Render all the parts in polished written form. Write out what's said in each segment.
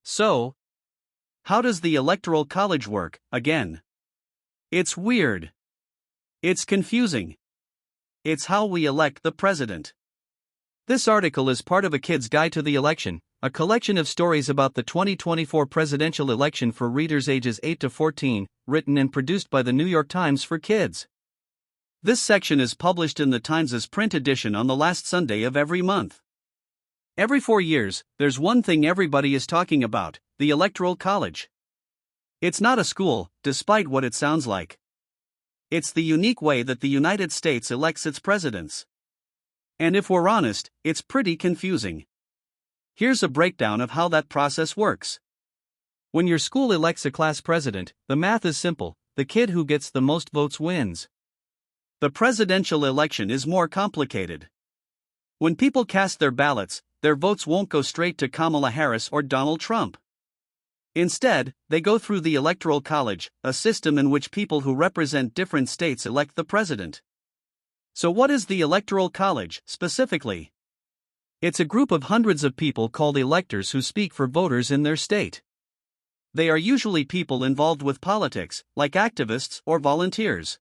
So, how does the Electoral College work, again? It's weird. It's confusing. It's how we elect the president. This article is part of A Kid's Guide to the Election, a collection of stories about the 2024 presidential election for readers ages 8 to 14, written and produced by the New York Times for Kids. This section is published in the Times' print edition on the last Sunday of every month. Every 4 years, there's one thing everybody is talking about: the Electoral College. It's not a school, despite what it sounds like. It's the unique way that the United States elects its presidents. And if we're honest, it's pretty confusing. Here's a breakdown of how that process works. When your school elects a class president, the math is simple: the kid who gets the most votes wins. The presidential election is more complicated. When people cast their ballots, their votes won't go straight to Kamala Harris or Donald Trump. Instead, they go through the Electoral College, a system in which people who represent different states elect the president. So what is the Electoral College, specifically? It's a group of hundreds of people called electors who speak for voters in their state. They are usually people involved with politics, like activists or volunteers.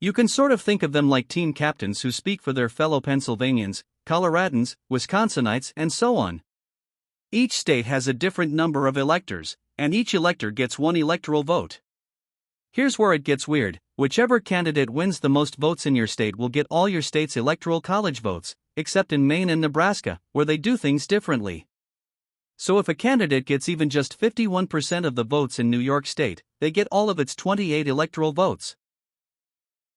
You can sort of think of them like team captains who speak for their fellow Pennsylvanians, Coloradans, Wisconsinites, and so on. Each state has a different number of electors, and each elector gets one electoral vote. Here's where it gets weird: whichever candidate wins the most votes in your state will get all your state's Electoral College votes, except in Maine and Nebraska, where they do things differently. So if a candidate gets even just 51% of the votes in New York State, they get all of its 28 electoral votes.